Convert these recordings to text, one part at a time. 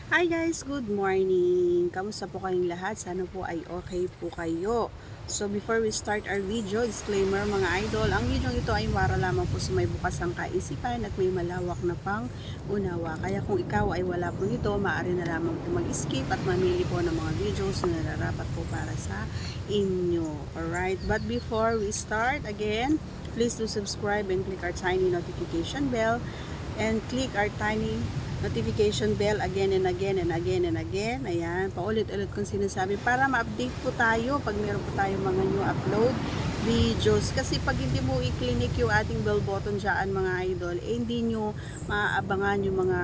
Hi guys, good morning. Kamusta po kayong lahat? Sana po ay okay po kayo. So before we start our video, disclaimer mga idol, ang video ito ay para lamang po sa may bukas ang kaisipan at may malawak na pang unawa. Kaya kung ikaw ay wala po nito, maaari na lamang po mag-skip at mamili po ng mga videos na nararapat po para sa inyo. Alright, but before we start again, please do subscribe and click our tiny notification bell and click our tiny notification bell again and again and again and again. Ayan, paulit-ulit kong sinasabi para ma-update po tayo pag meron po tayong mga new upload videos. Kasi pag hindi mo i-click yung ating bell button dyan mga idol, eh hindi nyo maaabangan yung mga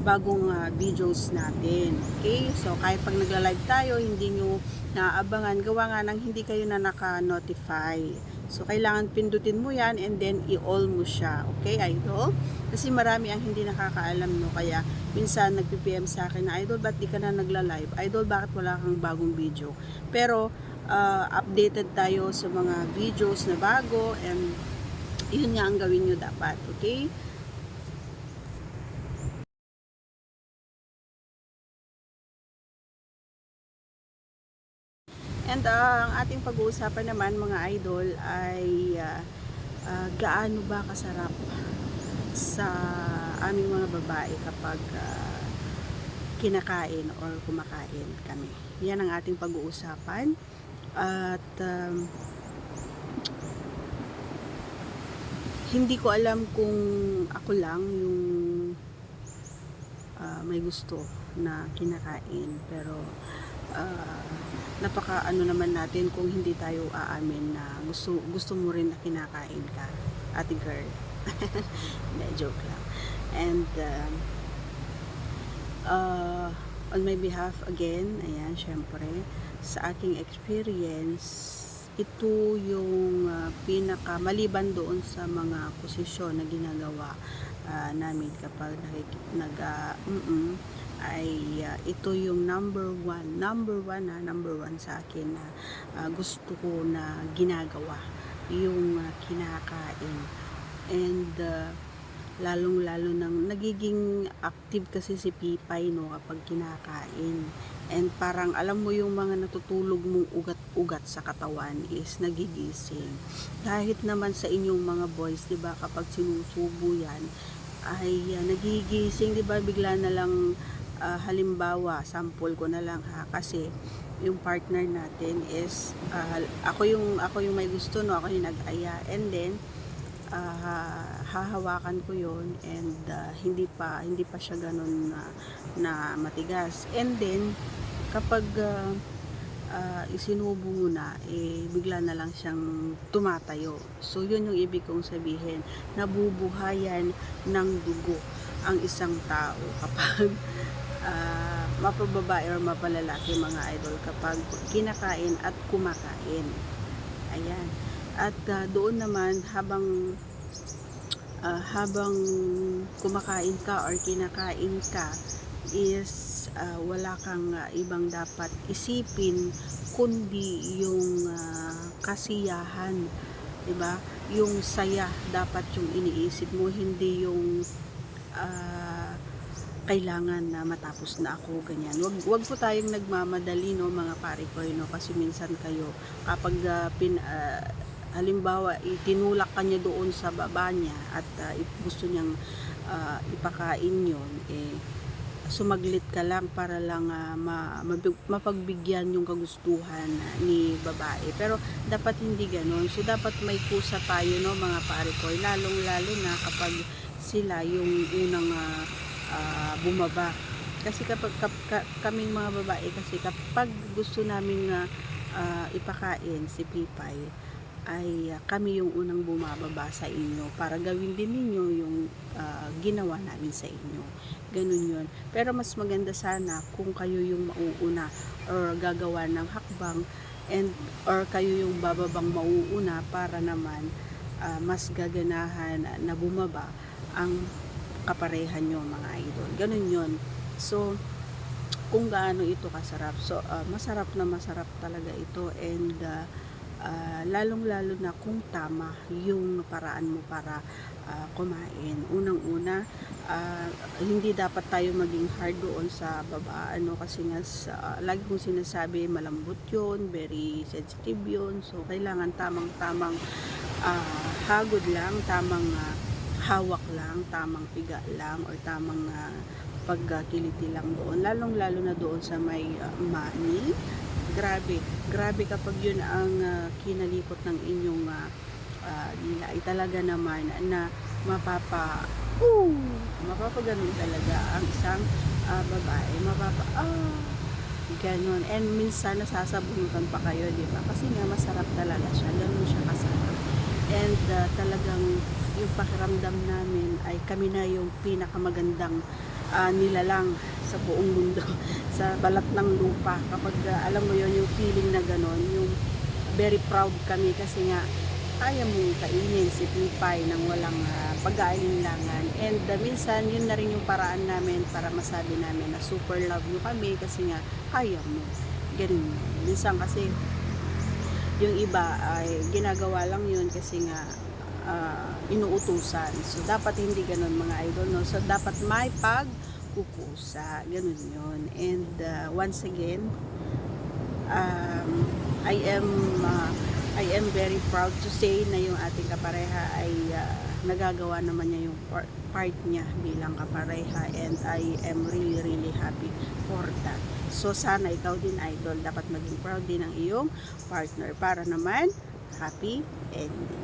bagong videos natin. Okay? So kahit pag nagla-live tayo, hindi nyo naaabangan. Gawa nga nang hindi kayo na naka-notify. So kailangan pindutin mo yan and then i-all mo siya. Okay, idol? Kasi marami ang hindi nakakaalam, no? Kaya minsan nagpi-PM sa akin na, idol, ba't di ka na nagla-live? Idol, bakit wala kang bagong video? Pero updated tayo sa mga videos na bago, and yun nga ang gawin nyo dapat. Okay? And ang ating pag-uusapan naman mga idol ay gaano ba kasarap sa aming mga babae kapag kinakain or kumakain kami. Yan ang ating pag-uusapan. At hindi ko alam kung ako lang yung may gusto na kinakain, pero napaka ano naman natin kung hindi tayo aamin na gusto mo rin na kinakain ka, ate girl. Hindi, joke lang. And on my behalf again, ayan, syempre sa aking experience, ito yung pinaka maliban doon sa mga posisyon na ginagawa namin kapag ay ito yung number one sa akin na gusto ko na ginagawa, yung kinakain. And lalong-lalo nang nagiging active kasi si Pipay, no, kapag kinakain. And parang alam mo yung mga natutulog mong ugat-ugat sa katawan is nagigising. Kahit naman sa inyong mga boys, 'di ba, kapag sinusubo 'yan ay nagigising, 'di ba, bigla na lang halimbawa, sample ko na lang ha, kasi yung partner natin is ako yung may gusto, no, ako yung nag-aya, and then hahawakan ko yon, and hindi pa siya ganun na matigas, and then kapag isinubo mo na, bigla na lang siyang tumatayo. So yun yung ibig kong sabihin, nabubuhayan ng dugo ang isang tao kapag mapababae or mapalalaki mga idol, kapag kinakain at kumakain. Ayan. At doon naman habang kumakain ka or kinakain ka is wala kang ibang dapat isipin kundi yung kasiyahan, 'di ba? Yung saya dapat yung iniisip mo, hindi yung kailangan na matapos na ako, ganyan. Wag po tayong nagmamadali, no, mga pare ko, no, kasi minsan kayo kapag halimbawa itinulak ka niya doon sa baba niya at gusto niyang ipakain yon, sumaglit ka lang para lang mapagbigyan yung kagustuhan ni babae. Pero dapat hindi ganoon. So dapat may kusa tayo, no, mga pare ko, lalong lalo na kapag sila yung unang bumaba. Kasi kaming mga babae, kasi kapag gusto namin ipakain si Pipay, ay kami yung unang bumababa sa inyo para gawin din ninyo yung ginawa namin sa inyo. Ganun yun. Pero mas maganda sana kung kayo yung mauuna or gagawa ng hakbang, and or kayo yung bababang mauuna para naman mas gaganahan na bumaba ang kaparehan nyo mga idol. Ganun yun. So kung gaano ito kasarap, so masarap na masarap talaga ito, and lalong lalo na kung tama yung paraan mo para kumain. Unang-una, hindi dapat tayo maging hard doon sa baba, kasi nga lagi kong sinasabi, malambot yun, very sensitive yun, so kailangan tamang-tamang hagod lang, tamang hawak lang, tamang piga lang, or tamang pagkiliti lang doon, lalong-lalo na doon sa may mani. Grabe kapag yun ang kinalipot ng inyong dila, ay talaga naman na mapapaganon talaga ang isang babae, ganon. And minsan nasasabunutan pa kayo, di ba? Kasi nga masarap talaga siya, ganon siya kasarap. And talagang yung pakiramdam namin ay kami na yung pinakamagandang nilalang sa buong mundo sa balat ng lupa kapag alam mo yon, yung feeling na ganon, yung very proud kami kasi nga kaya mong kainin si Pipay nang walang pag-aalinlangan. And minsan yun na rin yung paraan namin para masabi namin na super love mo kami kasi nga kaya mo, ganun. Minsan kasi yung iba ay ginagawa lang yun kasi nga inuutusan. So dapat hindi ganun mga idol, no? So dapat may pagkukusa, ganun yun. And once again, I am very proud to say na yung ating kapareha ay nagagawa naman niya yung part niya bilang kapareha, and I am really happy for that. So sana ikaw din, idol, dapat maging proud din ng iyong partner para naman happy ending.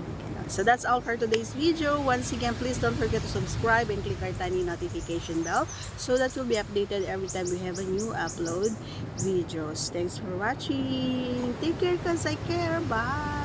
So that's all for today's video. Once again, please don't forget to subscribe and click our tiny notification bell so that you'll be updated every time we have a new upload videos. Thanks for watching. Take care, cause I care. Bye.